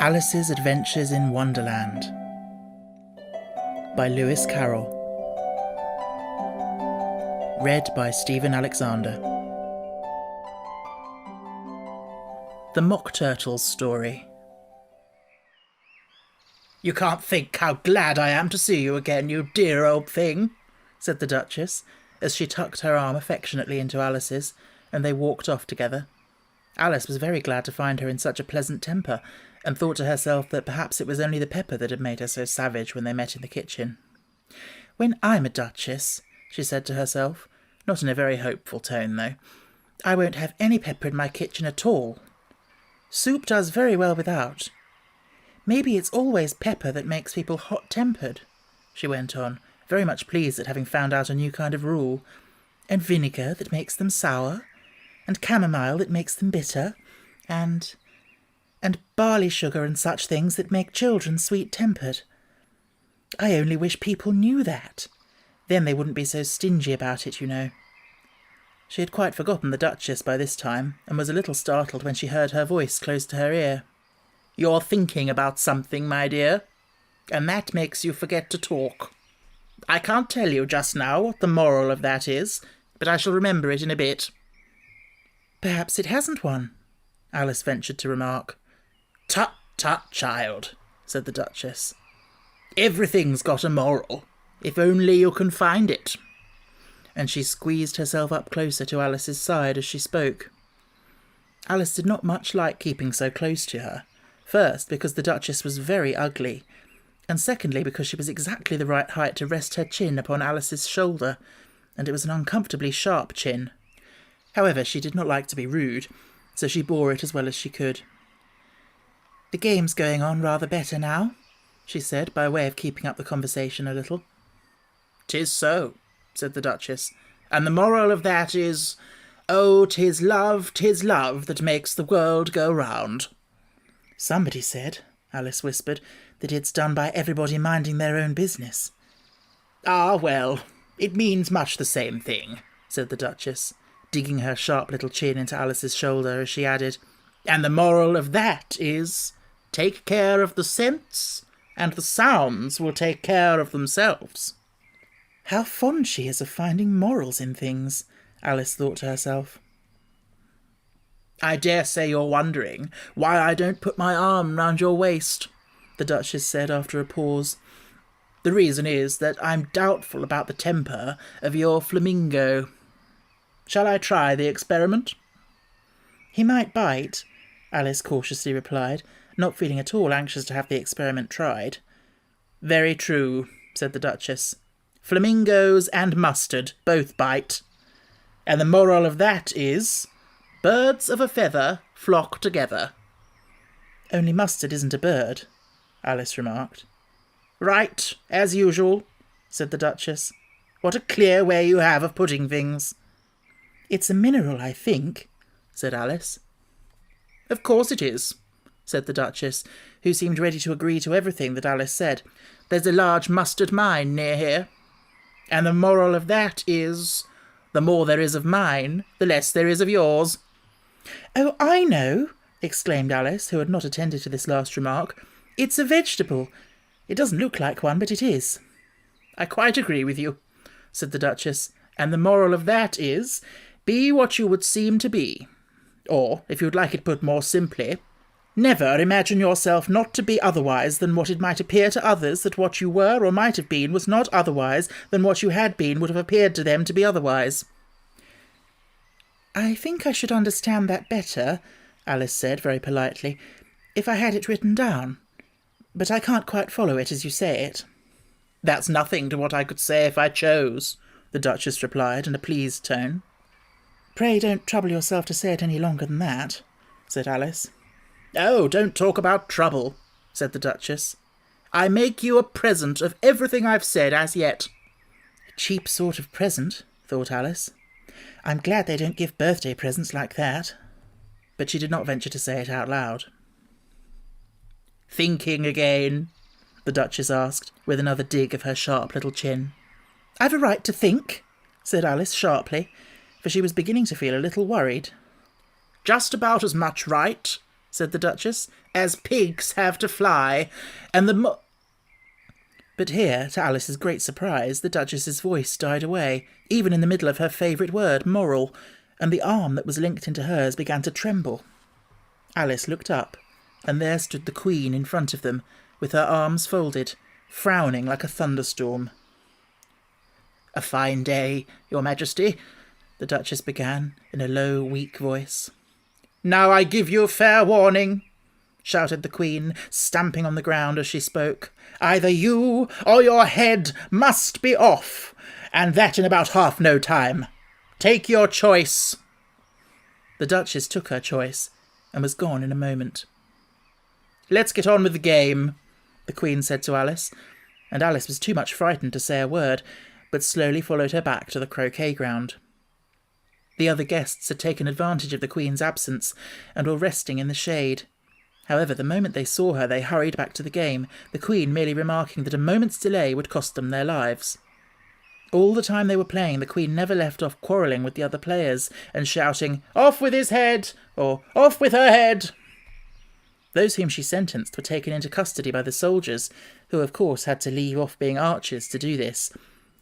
Alice's Adventures in Wonderland by Lewis Carroll. Read by Stephen Alexander. The Mock Turtle's Story. "You can't think how glad I am to see you again, you dear old thing," said the Duchess, as she tucked her arm affectionately into Alice's, and they walked off together. Alice was very glad to find her in such a pleasant temper, and thought to herself that perhaps it was only the pepper that had made her so savage when they met in the kitchen. "When I'm a Duchess," she said to herself, not in a very hopeful tone, though, "I won't have any pepper in my kitchen at all. Soup does very well without. Maybe it's always pepper that makes people hot-tempered," she went on, very much pleased at having found out a new kind of rule, "and vinegar that makes them sour, and chamomile that makes them bitter, and barley sugar and such things that make children sweet-tempered. I only wish people knew that. Then they wouldn't be so stingy about it, you know." She had quite forgotten the Duchess by this time, and was a little startled when she heard her voice close to her ear. "You're thinking about something, my dear, and that makes you forget to talk. I can't tell you just now what the moral of that is, but I shall remember it in a bit." "Perhaps it hasn't one," Alice ventured to remark. "Tut, tut, child," said the Duchess. "Everything's got a moral, if only you can find it." And she squeezed herself up closer to Alice's side as she spoke. Alice did not much like keeping so close to her, first because the Duchess was very ugly, and secondly because she was exactly the right height to rest her chin upon Alice's shoulder, and it was an uncomfortably sharp chin. However, she did not like to be rude, so she bore it as well as she could. "The game's going on rather better now," she said, by way of keeping up the conversation a little. "'Tis so," said the Duchess, "and the moral of that is, 'Oh, 'tis love that makes the world go round.'" "Somebody said," Alice whispered, "that it's done by everybody minding their own business." "Ah, well, it means much the same thing," said the Duchess, digging her sharp little chin into Alice's shoulder as she added, "and the moral of that is, take care of the scents, and the sounds will take care of themselves." How fond she is of finding morals in things, Alice thought to herself. "I dare say you're wondering why I don't put my arm round your waist," the Duchess said after a pause. "The reason is that I'm doubtful about the temper of your flamingo. Shall I try the experiment?" "He might bite," Alice cautiously replied, not feeling at all anxious to have the experiment tried. "Very true," said the Duchess. "Flamingos and mustard both bite. And the moral of that is, birds of a feather flock together." "Only mustard isn't a bird," Alice remarked. "Right, as usual," said the Duchess. "What a clear way you have of putting things." "It's a mineral, I think," said Alice. "Of course it is," said the Duchess, who seemed ready to agree to everything that Alice said. "There's a large mustard mine near here. And the moral of that is, the more there is of mine, the less there is of yours." "Oh, I know," exclaimed Alice, who had not attended to this last remark. "It's a vegetable. It doesn't look like one, but it is." "I quite agree with you," said the Duchess. "And the moral of that is, be what you would seem to be. Or, if you'd like it put more simply, never imagine yourself not to be otherwise than what it might appear to others that what you were or might have been was not otherwise than what you had been would have appeared to them to be otherwise." "I think I should understand that better," Alice said very politely, "if I had it written down. But I can't quite follow it as you say it." "That's nothing to what I could say if I chose," the Duchess replied in a pleased tone. "Pray don't trouble yourself to say it any longer than that," said Alice. "Oh, don't talk about trouble," said the Duchess. "I make you a present of everything I've said as yet." "A cheap sort of present," thought Alice. "I'm glad they don't give birthday presents like that." But she did not venture to say it out loud. "Thinking again?" the Duchess asked, with another dig of her sharp little chin. "I've a right to think," said Alice sharply, for she was beginning to feel a little worried. "Just about as much right," said the Duchess, "as pigs have to fly, and the But here, to Alice's great surprise, the Duchess's voice died away, even in the middle of her favourite word, moral, and the arm that was linked into hers began to tremble. Alice looked up, and there stood the Queen in front of them, with her arms folded, frowning like a thunderstorm. "A fine day, Your Majesty," the Duchess began, in a low, weak voice. "Now I give you fair warning," shouted the Queen, stamping on the ground as she spoke. "Either you or your head must be off, and that in about half no time. Take your choice." The Duchess took her choice, and was gone in a moment. "Let's get on with the game," the Queen said to Alice, and Alice was too much frightened to say a word, but slowly followed her back to the croquet ground. The other guests had taken advantage of the Queen's absence, and were resting in the shade. However, the moment they saw her, they hurried back to the game, the Queen merely remarking that a moment's delay would cost them their lives. All the time they were playing, the Queen never left off quarrelling with the other players, and shouting, "Off with his head!" or "Off with her head!" Those whom she sentenced were taken into custody by the soldiers, who of course had to leave off being archers to do this,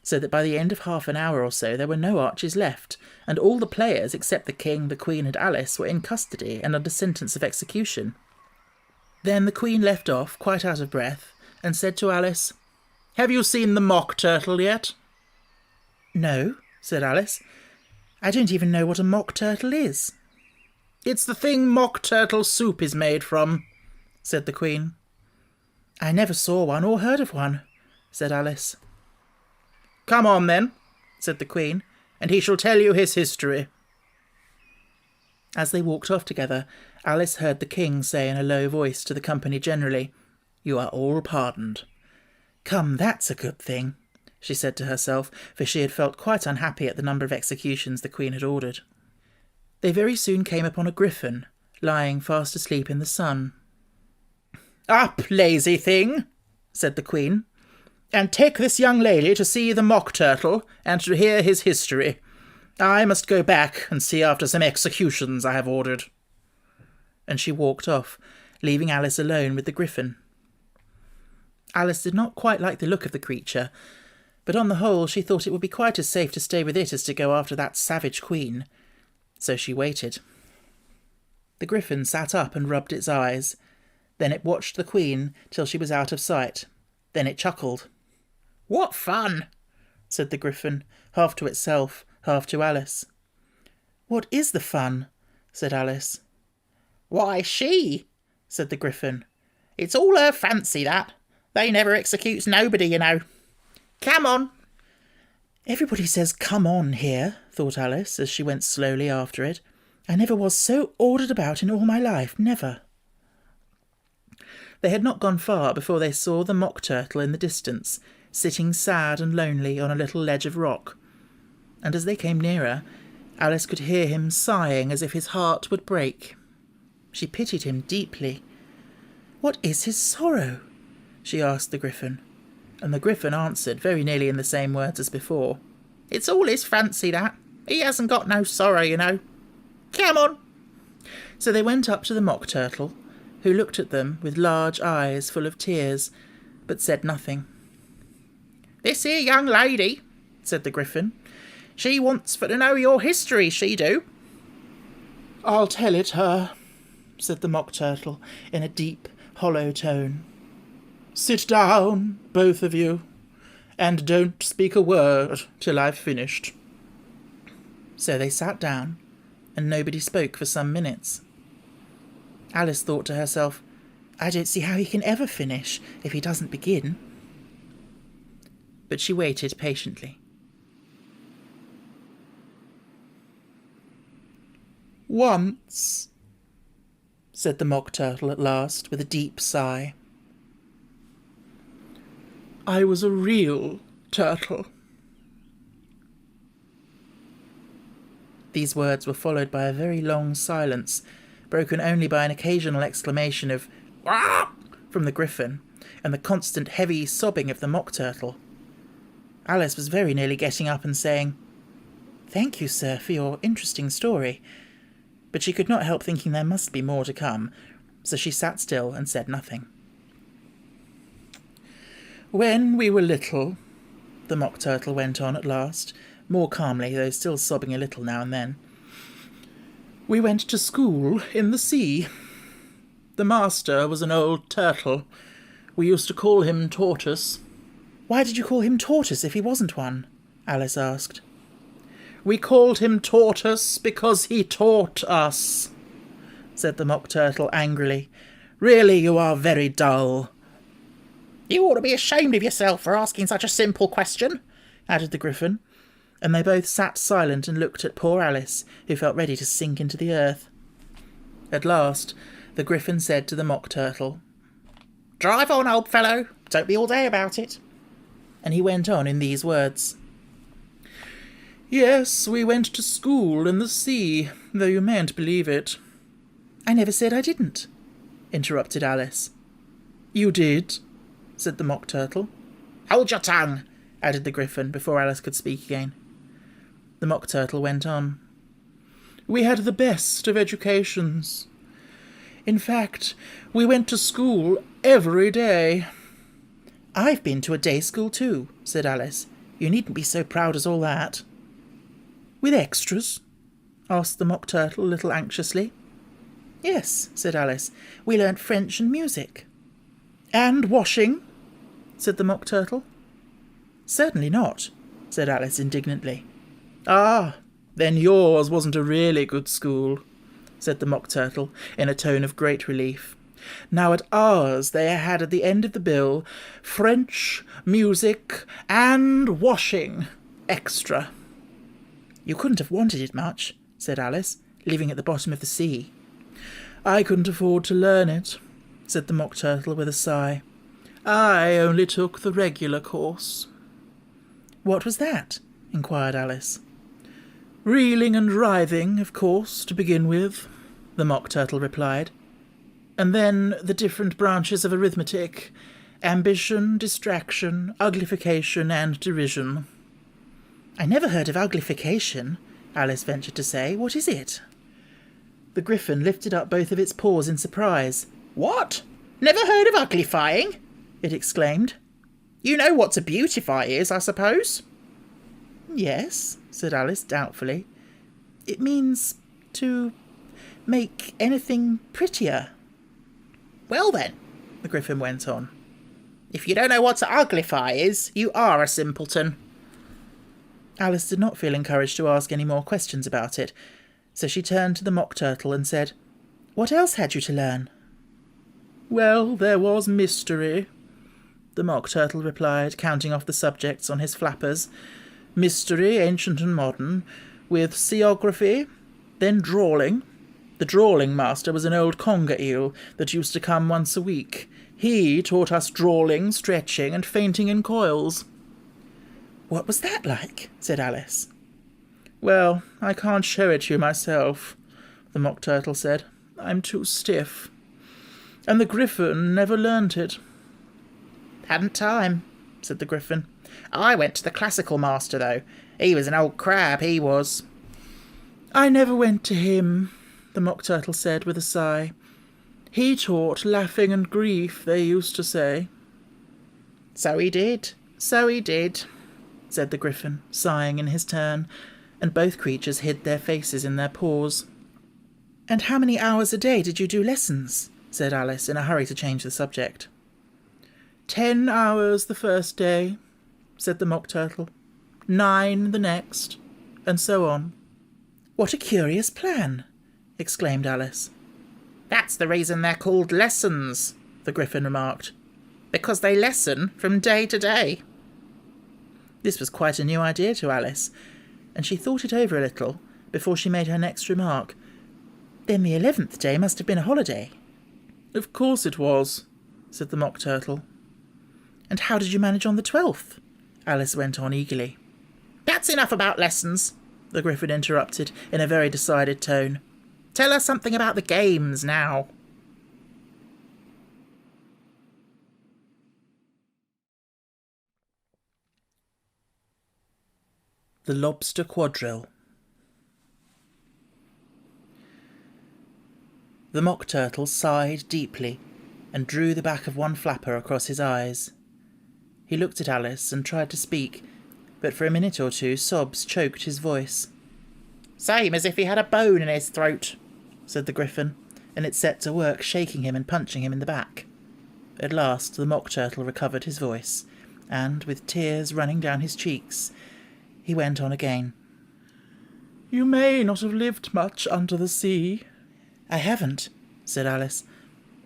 so that by the end of half an hour or so there were no archers left, and all the players except the King, the Queen and Alice were in custody and under sentence of execution. Then the Queen left off, quite out of breath, and said to Alice, "Have you seen the mock turtle yet?" "No," said Alice. "I don't even know what a mock turtle is." "It's the thing mock turtle soup is made from," said the Queen. "I never saw one or heard of one," said Alice. "Come on then," said the Queen, "and he shall tell you his history." As they walked off together, Alice heard the King say in a low voice to the company generally, "You are all pardoned." "Come, that's a good thing," she said to herself, for she had felt quite unhappy at the number of executions the Queen had ordered. They very soon came upon a Gryphon, lying fast asleep in the sun. "Up, lazy thing," said the Queen, "and take this young lady to see the mock turtle, and to hear his history. I must go back and see after some executions I have ordered." And she walked off, leaving Alice alone with the Gryphon. Alice did not quite like the look of the creature, but on the whole she thought it would be quite as safe to stay with it as to go after that savage Queen. So she waited. The Gryphon sat up and rubbed its eyes. Then it watched the Queen till she was out of sight. Then it chuckled. "What fun!" said the Gryphon, half to itself, half to Alice. "What is the fun?" said Alice. "Why, she," said the Gryphon. "It's all her fancy, that. They never executes nobody, you know. Come on." "Everybody says 'come on' here," thought Alice, as she went slowly after it. "I never was so ordered about in all my life, never." They had not gone far before they saw the mock turtle in the distance, sitting sad and lonely on a little ledge of rock. And as they came nearer, Alice could hear him sighing as if his heart would break. She pitied him deeply. "What is his sorrow?" she asked the Gryphon, and the Gryphon answered very nearly in the same words as before. "It's all his fancy, that. He hasn't got no sorrow, you know. Come on." So they went up to the mock turtle, who looked at them with large eyes full of tears, but said nothing. "This here young lady," said the Gryphon, "she wants for to know your history, she do." "I'll tell it her," said the mock turtle in a deep, hollow tone. "Sit down, both of you, and don't speak a word till I've finished." So they sat down, and nobody spoke for some minutes. Alice thought to herself, "I don't see how he can ever finish if he doesn't begin." But she waited patiently. "Once," said the mock turtle at last, with a deep sigh, "I was a real turtle." These words were followed by a very long silence, broken only by an occasional exclamation of "Wah!" from the Gryphon, and the constant heavy sobbing of the mock turtle. Alice was very nearly getting up and saying, "Thank you, sir, for your interesting story," but she could not help thinking there must be more to come, so she sat still and said nothing. "When we were little," the Mock Turtle went on at last, more calmly, though still sobbing a little now and then, "we went to school in the sea. The master was an old turtle. We used to call him Tortoise." "Why did you call him Tortoise if he wasn't one?" Alice asked. "We called him Tortoise because he taught us," said the Mock Turtle angrily. "Really, you are very dull." "You ought to be ashamed of yourself for asking such a simple question," added the Gryphon, and they both sat silent and looked at poor Alice, who felt ready to sink into the earth. At last, the Gryphon said to the Mock Turtle, "Drive on, old fellow. Don't be all day about it." And he went on in these words. "Yes, we went to school in the sea, though you mayn't believe it." "I never said I didn't," interrupted Alice. "You did," said the Mock Turtle. "Hold your tongue," added the Gryphon, before Alice could speak again. The Mock Turtle went on. "We had the best of educations. In fact, we went to school every day." "I've been to a day school too," said Alice. "You needn't be so proud as all that." "With extras?" asked the Mock Turtle a little anxiously. "Yes," said Alice. "We learnt French and music." "And washing?" said the Mock Turtle. "Certainly not," said Alice indignantly. "Ah, then yours wasn't a really good school," said the Mock Turtle in a tone of great relief. "Now at ours they had at the end of the bill French, music, and washing, extra." "You couldn't have wanted it much," said Alice, "living at the bottom of the sea." "I couldn't afford to learn it," said the Mock Turtle with a sigh. "I only took the regular course." "What was that?" inquired Alice. "Reeling and writhing, of course, to begin with," the Mock Turtle replied. "And then the different branches of arithmetic: ambition, distraction, uglification, and derision." "I never heard of uglification," Alice ventured to say. "What is it?" The Gryphon lifted up both of its paws in surprise. "What? Never heard of uglifying?" it exclaimed. "You know what to beautify is, I suppose?" "Yes," said Alice doubtfully. "It means to make anything prettier." "Well then," the Gryphon went on, "if you don't know what to uglify is, you are a simpleton." Alice did not feel encouraged to ask any more questions about it, so she turned to the Mock Turtle and said, "What else had you to learn?" "Well, there was mystery," the Mock Turtle replied, counting off the subjects on his flappers. "Mystery, ancient and modern, with seaography, then drawling. The drawling master was an old conger eel that used to come once a week. He taught us drawling, stretching, and fainting in coils." "What was that like?" said Alice. "Well, I can't show it you myself," the Mock Turtle said. "I'm too stiff. And the Gryphon never learnt it." "Hadn't time," said the Gryphon. "I went to the classical master, though. He was an old crab, he was." "I never went to him," the Mock Turtle said with a sigh. "He taught laughing and grief, they used to say." "So he did, said the Gryphon, sighing in his turn, and both creatures hid their faces in their paws. "And how many hours a day did you do lessons?" said Alice, in a hurry to change the subject. 10 hours the first day," said the Mock Turtle. 9 the next, and so on. "What a curious plan!" exclaimed Alice. "That's the reason they're called lessons," the Gryphon remarked, "because they lessen from day to day." This was quite a new idea to Alice, and she thought it over a little before she made her next remark. "Then the 11th day must have been a holiday." "Of course it was," said the Mock Turtle. "And how did you manage on the 12th?" Alice went on eagerly. "That's enough about lessons," the Gryphon interrupted in a very decided tone. "Tell us something about the games now." The Lobster Quadrille. The Mock Turtle sighed deeply and drew the back of one flapper across his eyes. He looked at Alice and tried to speak, but for a minute or two sobs choked his voice. "Same as if he had a bone in his throat," said the Gryphon, and it set to work shaking him and punching him in the back. At last the Mock Turtle recovered his voice, and, with tears running down his cheeks, he went on again. "You may not have lived much under the sea." "I haven't," said Alice.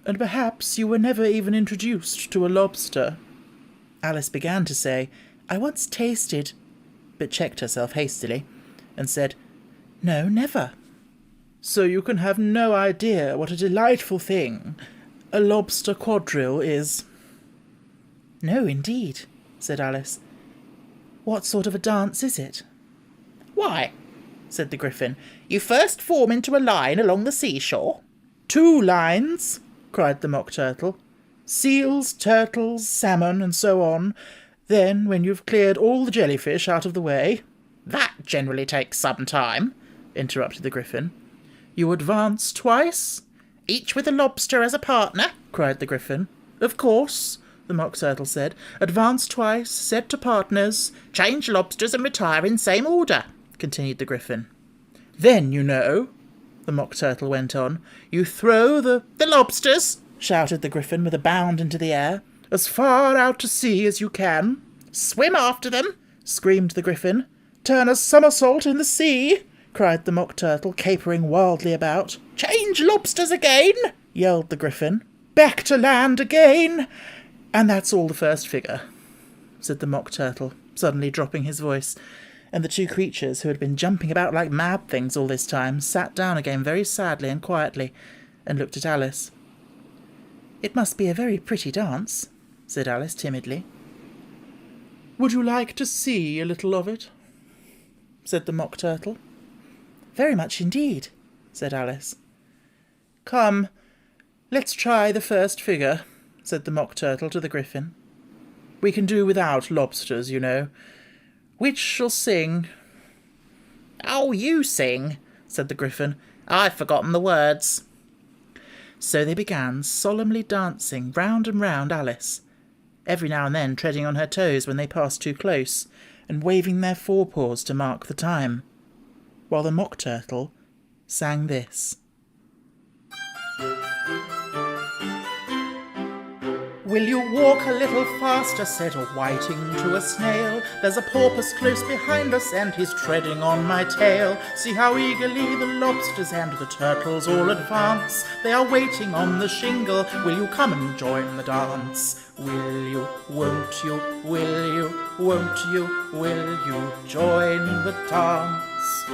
"And perhaps you were never even introduced to a lobster." Alice began to say, "I once tasted," but checked herself hastily, and said, "No, never." "So you can have no idea what a delightful thing a lobster quadrille is." "No, indeed," said Alice. "What sort of a dance is it?" "Why," said the Gryphon, "you first form into a line along the seashore." "2 lines," cried the Mock Turtle. "Seals, turtles, salmon, and so on. Then, when you've cleared all the jellyfish out of the way—" "That generally takes some time," interrupted the Gryphon. "You advance twice?" "Each with a lobster as a partner," cried the Gryphon. "Of course," the Mock Turtle said. "Advance twice, set to partners." "Change lobsters and retire in same order," continued the Gryphon. "Then, you know," the Mock Turtle went on, "you throw the—" "The lobsters," shouted the Gryphon with a bound into the air, "as far out to sea as you can." "Swim after them," screamed the Gryphon. "Turn a somersault in the sea," cried the Mock Turtle, capering wildly about. "Change lobsters again," yelled the Gryphon. "Back to land again. And that's all the first figure," said the Mock Turtle, suddenly dropping his voice, and the 2 creatures, who had been jumping about like mad things all this time, sat down again very sadly and quietly, and looked at Alice. "It must be a very pretty dance," said Alice timidly. "Would you like to see a little of it?" said the Mock Turtle. "Very much indeed," said Alice. "Come, let's try the first figure," said the Mock Turtle to the Gryphon. "We can do without lobsters, you know. Which shall sing?" "Oh, you sing," said the Gryphon. "I've forgotten the words." So they began solemnly dancing round and round Alice, every now and then treading on her toes when they passed too close, and waving their forepaws to mark the time, while the Mock Turtle sang this. "Will you walk a little faster?" said a whiting to a snail. "There's a porpoise close behind us, and he's treading on my tail. See how eagerly the lobsters and the turtles all advance. They are waiting on the shingle. Will you come and join the dance? Will you, won't you, will you, won't you, will you join the dance?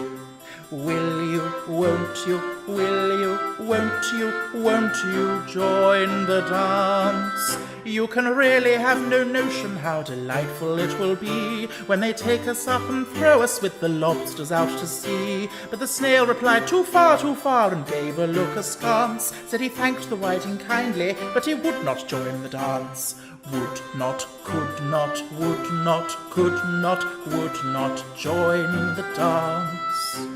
Will you, won't you, will you, won't you, won't you join the dance? You can really have no notion how delightful it will be when they take us up and throw us with the lobsters out to sea." But the snail replied, too far, and gave a look askance. Said he thanked the whiting kindly, but he would not join the dance. Would not, could not, would not, could not, would not join the dance.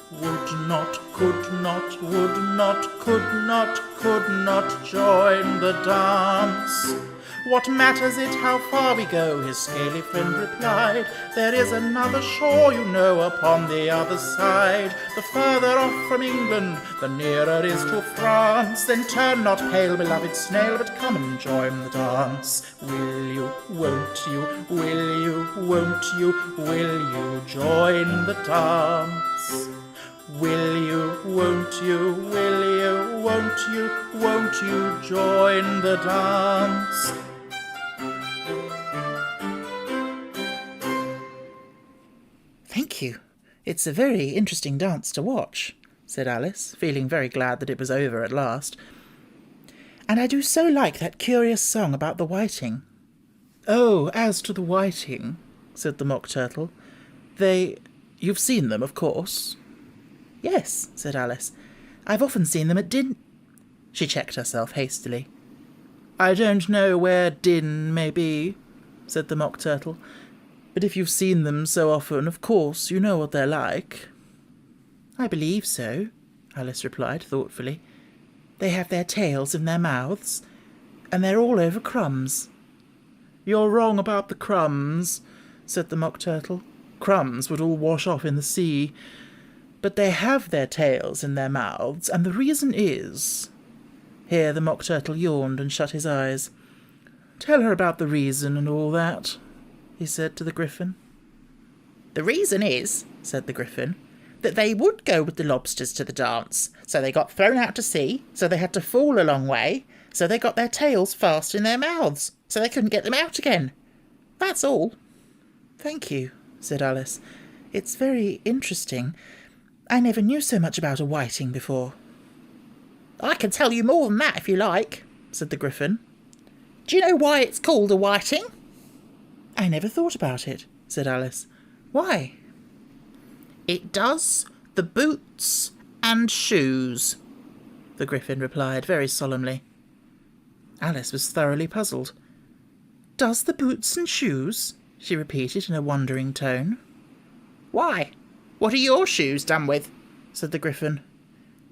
Would not, could not, would not, could not join the dance. "What matters it how far we go?" his scaly friend replied. "There is another shore, you know, upon the other side. The further off from England, the nearer is to France. Then turn not pale, beloved snail, but come and join the dance. Will you, won't you, will you, won't you, will you join the dance? Will you, won't you, will you, won't you join the dance?" "Thank you. It's a very interesting dance to watch," said Alice, feeling very glad that it was over at last. "And I do so like that curious song about the whiting." "Oh, as to the whiting," said the Mock Turtle, you've seen them, of course?" "Yes," said Alice. "I've often seen them at She checked herself hastily. "I don't know where Din may be," said the Mock Turtle, "but if you've seen them so often, of course you know what they're like." "I believe so," Alice replied thoughtfully. They have their tails in their mouths, and they're all over crumbs." "You're wrong about the crumbs," said the Mock Turtle. "Crumbs would all wash off in the sea. But they have their tails in their mouths, and the reason is—" Here the Mock Turtle yawned and shut his eyes. "Tell her about the reason and all that," he said to the Gryphon. "The reason is," said the Gryphon, "that they would go with the lobsters to the dance, so they got thrown out to sea, so they had to fall a long way, so they got their tails fast in their mouths, so they couldn't get them out again. That's all." "Thank you," said Alice. "It's very interesting. I never knew so much about a whiting before." "I can tell you more than that if you like," said the Gryphon. "Do you know why it's called a whiting?" "I never thought about it," said Alice. "Why?" "It does the boots and shoes," the Gryphon replied very solemnly. Alice was thoroughly puzzled. "Does the boots and shoes?" she repeated in a wondering tone. "Why, what are your shoes done with?" said the Gryphon.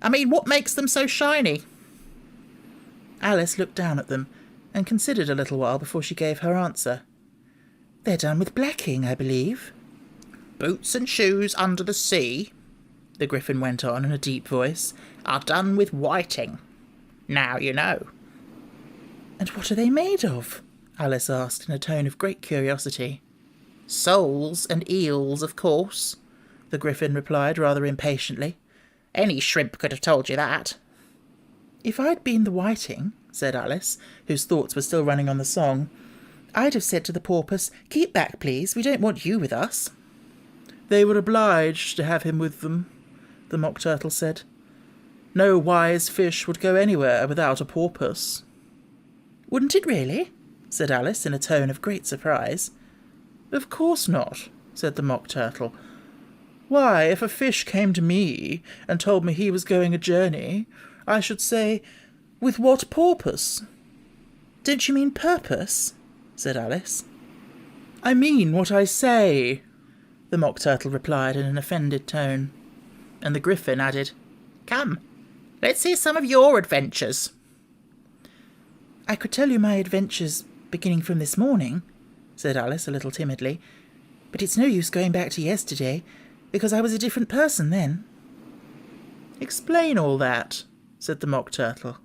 "I mean, what makes them so shiny?" Alice looked down at them and considered a little while before she gave her answer. "They're done with blacking, I believe." "Boots and shoes under the sea," the Gryphon went on in a deep voice, "are done with whiting. Now you know." "And what are they made of?" Alice asked in a tone of great curiosity. "Soles and eels, of course," the Gryphon replied rather impatiently. "Any shrimp could have told you that." "If I'd been the whiting," said Alice, whose thoughts were still running on the song, "I'd have said to the porpoise, 'Keep back, please, we don't want you with us.'" "They were obliged to have him with them," the Mock Turtle said. "No wise fish would go anywhere without a porpoise." "Wouldn't it really?" said Alice in a tone of great surprise. "Of course not," said the Mock Turtle. "Why, if a fish came to me and told me he was going a journey, I should say, 'With what purpose?'" "Don't you mean purpose?" said Alice. "I mean what I say," the Mock Turtle replied in an offended tone. And the Gryphon added, "Come, let's hear some of your adventures." "I could tell you my adventures beginning from this morning," said Alice a little timidly, "but it's no use going back to yesterday, because I was a different person then." "Explain all that," said the Mock Turtle.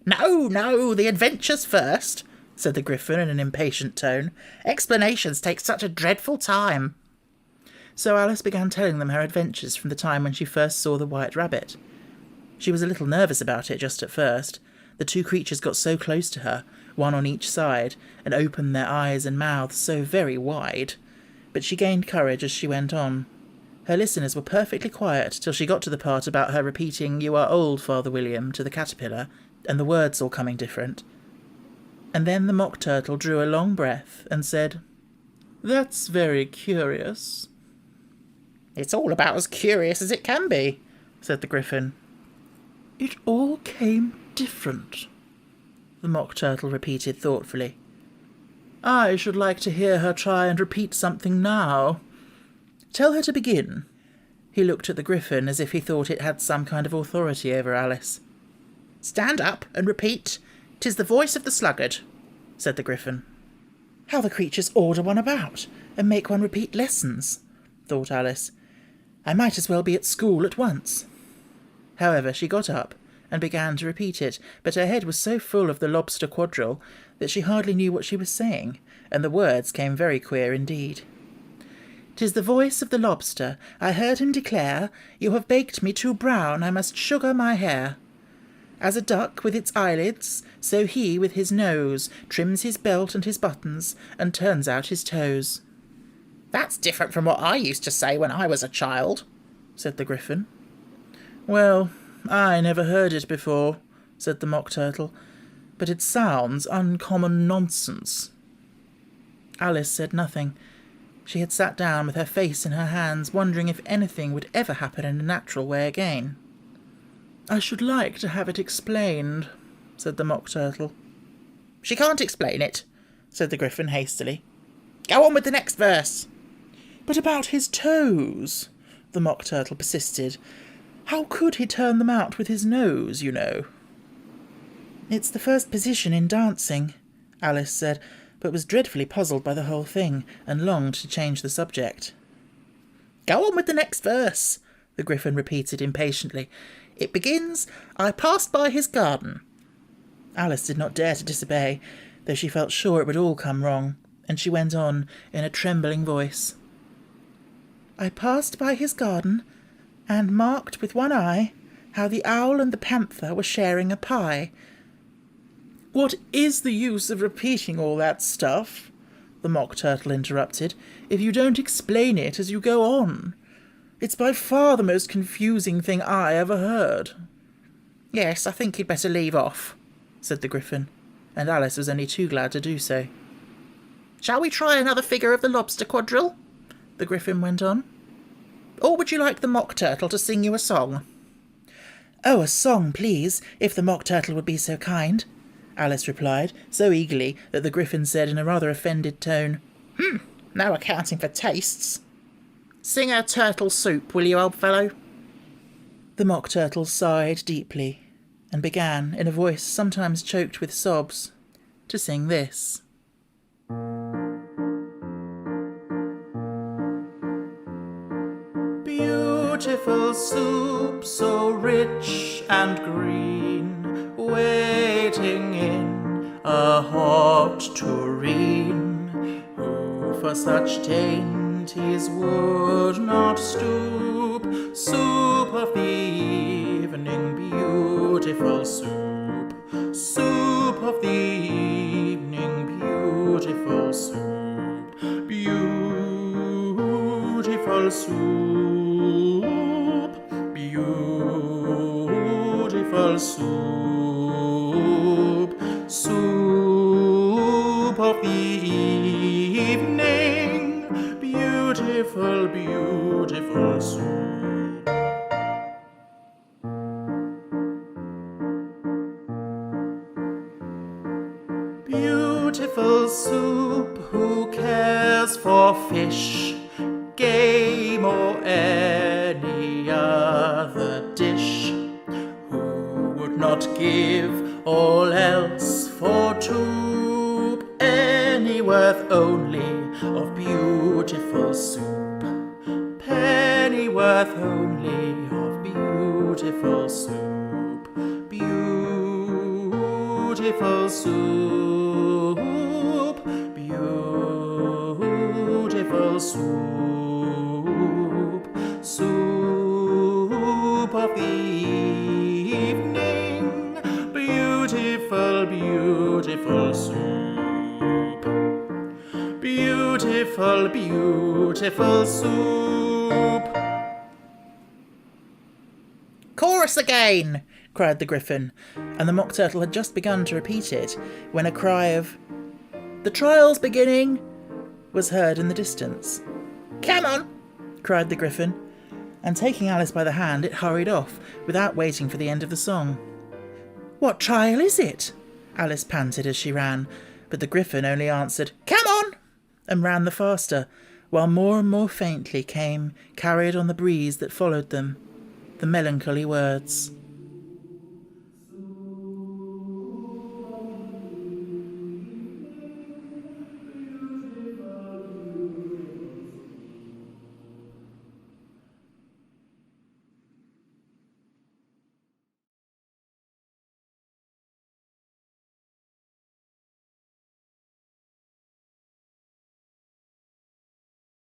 No, the adventures first," said the Gryphon in an impatient tone. "Explanations take such a dreadful time." So Alice began telling them her adventures from the time when she first saw the White Rabbit. She was a little nervous about it just at first. The two creatures got so close to her, one on each side, and opened their eyes and mouths so very wide. But she gained courage as she went on. Her listeners were perfectly quiet till she got to the part about her repeating "You are old, Father William" to the caterpillar, and the words all coming different. And then the Mock Turtle drew a long breath and said, "That's very curious." "It's all about as curious as it can be," said the Gryphon. "It all came different," the Mock Turtle repeated thoughtfully. "I should like to hear her try and repeat something now. Tell her to begin." He looked at the Gryphon as if he thought it had some kind of authority over Alice. "Stand up and repeat, ''Tis the voice of the sluggard,'" said the Gryphon. "How the creatures order one about and make one repeat lessons," thought Alice. "I might as well be at school at once." However, she got up and began to repeat it, but her head was so full of the Lobster Quadrille that she hardly knew what she was saying, and the words came very queer indeed. "'Tis the voice of the lobster, I heard him declare, You have baked me too brown, I must sugar my hair. As a duck with its eyelids, so he with his nose trims his belt and his buttons, and turns out his toes." "That's different from what I used to say when I was a child," said the Gryphon. "Well, I never heard it before," said the Mock Turtle, "but it sounds uncommon nonsense." Alice said nothing. She had sat down with her face in her hands, wondering if anything would ever happen in a natural way again. "I should like to have it explained," said the Mock Turtle. "She can't explain it," said the Gryphon hastily. "Go on with the next verse." "But about his toes," the Mock Turtle persisted. "How could he turn them out with his nose, you know?" "It's the first position in dancing," Alice said, but was dreadfully puzzled by the whole thing, and longed to change the subject. "Go on with the next verse," the Gryphon repeated impatiently. "It begins, 'I passed by his garden.'" Alice did not dare to disobey, though she felt sure it would all come wrong, and she went on in a trembling voice. "I passed by his garden, and marked with one eye how the owl and the panther were sharing a pie." "What is the use of repeating all that stuff," the Mock Turtle interrupted, "if you don't explain it as you go on? It's by far the most confusing thing I ever heard." "Yes, I think you'd better leave off," said the Gryphon, and Alice was only too glad to do so. "Shall we try another figure of the Lobster quadrille?" the Gryphon went on. "Or would you like the Mock Turtle to sing you a song?" "Oh, a song, please, if the Mock Turtle would be so kind," Alice replied, so eagerly that the Gryphon said in a rather offended tone, "No accounting for tastes. Sing a turtle soup, will you, old fellow?" The Mock Turtle sighed deeply, and began, in a voice sometimes choked with sobs, to sing this. Beautiful soup, so rich and green, waiting in a hot tureen. Who for such dainties would not stoop? Soup of the evening, beautiful soup. Soup of the evening, beautiful soup. Beautiful soup. Beautiful soup. Soup of the evening, beautiful, beautiful soup. Beautiful soup, who cares for fish, game, or any other dish? Who would not give all else for soup? Any worth only of beautiful soup. Pennyworth only of beautiful soup. Beautiful soup. Beautiful soup. Soup of the evening, beautiful, beautiful soup. Beautiful, beautiful soup. "Chorus again!" cried the Gryphon, and the Mock Turtle had just begun to repeat it when a cry of "The trial's beginning!" was heard in the distance. "Come on!" cried the Gryphon, and taking Alice by the hand it hurried off without waiting for the end of the song. "What trial is it?" Alice panted as she ran, but the Gryphon only answered, "Come on!" and ran the faster, while more and more faintly came, carried on the breeze that followed them, the melancholy words.